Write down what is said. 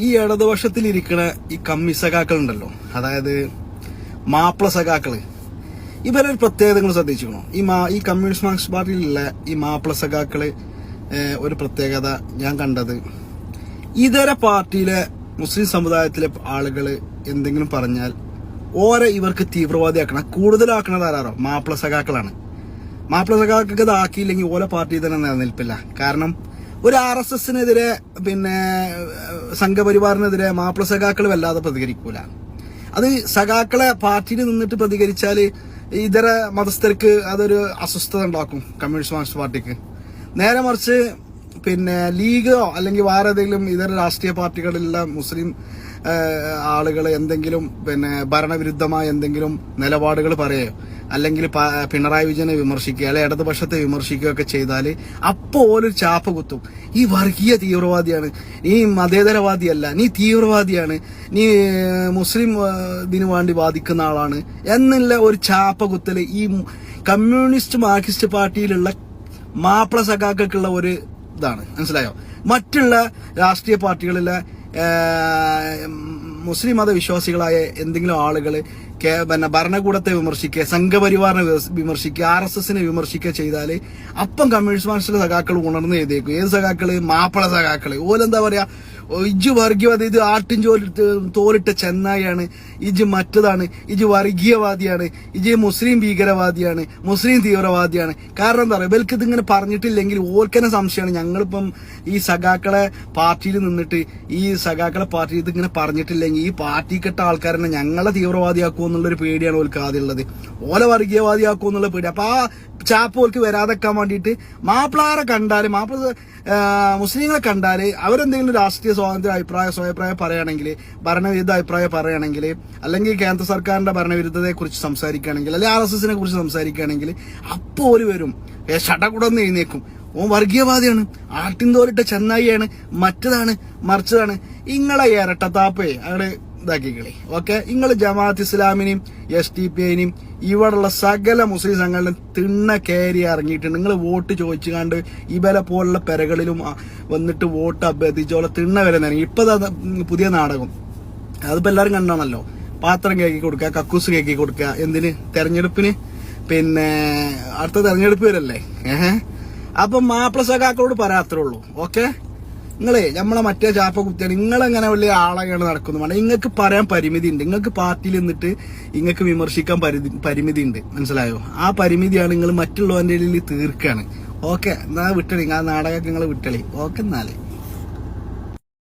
ഈ ഇടതുപക്ഷത്തിലിരിക്കുന്ന ഈ കമ്മി സഖാക്കൾ ഉണ്ടല്ലോ, അതായത് മാപ്പിള സഖാക്കള്, ഇവരൊരു പ്രത്യേകത നിങ്ങൾ ശ്രദ്ധിച്ചിരുന്നു? ഈ കമ്മ്യൂണിസ്റ്റ് മാർക്സിസ്റ്റ് പാർട്ടിയിലുള്ള ഈ മാപ്പിള സഖാക്കള് ഒരു പ്രത്യേകത ഞാൻ കണ്ടത്, ഇതര പാർട്ടിയിലെ മുസ്ലിം സമുദായത്തിലെ ആളുകള് എന്തെങ്കിലും പറഞ്ഞാൽ ഓരെ ഇവർക്ക് തീവ്രവാദിയാക്കണം. കൂടുതലാക്കണത് ആരാറോ? മാപ്പിള സഖാക്കളാണ്. മാപ്പിള സഖാക്കൾക്ക് ഇത് ആക്കിയില്ലെങ്കിൽ ഓരോ പാർട്ടി തന്നെ നിലനിൽപ്പില്ല. കാരണം ഒരു RSSനെതിരെ പിന്നെ സംഘപരിവാറിനെതിരെ മാപ്പിള സഖാക്കൾ വല്ലാതെ പ്രതികരിക്കൂല. അത് സഖാക്കളെ പാർട്ടിയിൽ നിന്നിട്ട് പ്രതികരിച്ചാൽ ഇതര മതസ്ഥർക്ക് അതൊരു അസ്വസ്ഥത ഉണ്ടാക്കും കമ്മ്യൂണിസ്റ്റ് മാർക്സിസ്റ്റ് പാർട്ടിക്ക്. നേരെ മറിച്ച് പിന്നെ ലീഗോ അല്ലെങ്കിൽ വേറെ ഏതെങ്കിലും ഇതര രാഷ്ട്രീയ പാർട്ടികളിലുള്ള മുസ്ലിം ആളുകൾ എന്തെങ്കിലും പിന്നെ ഭരണവിരുദ്ധമായ എന്തെങ്കിലും നിലപാടുകൾ പറയുകയോ അല്ലെങ്കിൽ പിണറായി വിജയനെ വിമർശിക്കുക അല്ലെങ്കിൽ ഇടതുപക്ഷത്തെ വിമർശിക്കുകയൊക്കെ ചെയ്താൽ അപ്പോൾ ഓരോ ചാപ്പ കുത്തും. ഈ വർഗീയ തീവ്രവാദിയാണ്, നീ മതേതരവാദിയല്ല, നീ തീവ്രവാദിയാണ്, നീ മുസ്ലിം ഇതിനു വേണ്ടി വാദിക്കുന്ന ആളാണ് എന്നുള്ള ഒരു ചാപ്പ കുത്തൽ ഈ കമ്മ്യൂണിസ്റ്റ് മാർക്സിസ്റ്റ് പാർട്ടിയിലുള്ള മാപ്പിള സഖാക്കൾക്കുള്ള ഒരു ഇതാണ്. മനസ്സിലായോ? മറ്റുള്ള രാഷ്ട്രീയ പാർട്ടികളിലെ മുസ്ലിം മതവിശ്വാസികളായ എന്തെങ്കിലും ആളുകൾ പിന്നെ ഭരണകൂടത്തെ വിമർശിക്കുക, സംഘപരിവാറിനെ വിമർശിക്കുക, RSSനെ വിമർശിക്കുക ചെയ്താൽ അപ്പം കമ്മ്യൂണിസ്റ്റ് മാർക്സിസ്റ്റ് സഖാക്കൾ ഉണർന്ന് എഴുതിയേക്കും. ഏത് സഖാക്കള്? മാപ്പിള സഖാക്കള്. ഓലെന്താ പറയാ, ഇജ് വർഗീയവാദി, ഇത് ആട്ടിൻ തോലിട്ട ചെന്നായാണ്, ഇജ് മറ്റതാണ്, ഇജ് വർഗീയവാദിയാണ്, ഇജ് മുസ്ലിം ഭീകരവാദിയാണ്, മുസ്ലിം തീവ്രവാദിയാണ്. കാരണം എന്താ പറയുക, ഇവർക്ക് ഇതിങ്ങനെ പറഞ്ഞിട്ടില്ലെങ്കിൽ ഓർക്കന്നെ സംശയമാണ്. ഞങ്ങളിപ്പം ഈ സഖാക്കളെ പാർട്ടിയിൽ നിന്നിട്ട് ഈ സഖാക്കളെ പാർട്ടിയിൽ ഇതിങ്ങനെ പറഞ്ഞിട്ടില്ലെങ്കിൽ ഈ പാർട്ടിക്കെട്ട ആൾക്കാരെന്നെ ഞങ്ങളെ തീവ്രവാദിയാക്കുമോ എന്നുള്ളൊരു പേടിയാണ് ഓൽക്ക് ആദ്യമുള്ളത്. ഓലെ വർഗീയവാദിയാക്കുമോ എന്നുള്ള പേടി. അപ്പൊ ആ ചാപ്പ് ഓൽക്ക് വരാതെക്കാൻ വേണ്ടിയിട്ട് മാപ്പിളാരെ കണ്ടാല്, മുസ്ലിങ്ങളെ കണ്ടാല് അവരെന്തെങ്കിലും രാഷ്ട്രീയ സ്വാതന്ത്ര്യ സ്വയപ്രായം പറയുകയാണെങ്കിൽ, ഭരണവിരുദ്ധ അഭിപ്രായം പറയുകയാണെങ്കിൽ, അല്ലെങ്കിൽ കേന്ദ്ര സർക്കാരിന്റെ ഭരണവിരുദ്ധതയെ കുറിച്ച് സംസാരിക്കുകയാണെങ്കിൽ, അല്ലെങ്കിൽ RSSനെ കുറിച്ച് സംസാരിക്കുകയാണെങ്കിൽ അപ്പോൾ ഒരു വരും ഷടകുടന്ന് എഴുന്നേക്കും. ഓൻ വർഗീയവാദിയാണ്, ആട്ടിൻതോലിട്ട ചെന്നായിയാണ്, മറ്റതാണ് മറിച്ചതാണ്. ഇങ്ങളെ ഇരട്ടത്താപ്പേ അവിടെ ഇതാക്കിക്കളി. ഓക്കെ, നിങ്ങൾ ജമാഅത്ത് ഇസ്ലാമിനെയും SDPIനെയും ഇവിടെയുള്ള സകല മുസ്ലിം സംഘടനയും തിണ്ണ കയറി ഇറങ്ങിയിട്ടുണ്ട്. നിങ്ങൾ വോട്ട് ചോദിച്ചുകൊണ്ട് ഇവരെ പോലുള്ള പെരകളിലും വന്നിട്ട് വോട്ട് അഭ്യർത്ഥിച്ചോളെ തിണ്ണ വരെ ഇറങ്ങി. ഇപ്പൊ പുതിയ നാടകം അതിപ്പോ എല്ലാവരും കണ്ടാണല്ലോ. പാത്രം കേക്കി കൊടുക്കുക, കക്കൂസ് കേക്കി കൊടുക്കുക. എന്തിന്? തെരഞ്ഞെടുപ്പിന്. പിന്നെ അടുത്ത തെരഞ്ഞെടുപ്പ് വരല്ലേ. അപ്പം മാപ്പിള സഖാക്കളോട് പറയാത്രേ ഉള്ളൂ. ഓക്കെ, നിങ്ങളെ നമ്മളെ മറ്റേ ചാപ്പ കുത്തിയാണ് നിങ്ങളെങ്ങനെ വലിയ ആളെയാണ് നടക്കുന്നു വേണ്ട. നിങ്ങൾക്ക് പറയാൻ പരിമിതി ഉണ്ട്. നിങ്ങൾക്ക് പാർട്ടിയിൽ നിന്നിട്ട് നിങ്ങൾക്ക് വിമർശിക്കാൻ പരിമിതി ഉണ്ട്. മനസ്സിലായോ? ആ പരിമിതിയാണ് നിങ്ങൾ മറ്റുള്ളവന്റെ തീർക്കാണ്. ഓക്കെ, എന്നാ വിട്ടളി, ആ നാടകമൊക്കെ നിങ്ങൾ വിട്ടളി. ഓക്കെ, എന്നാലേ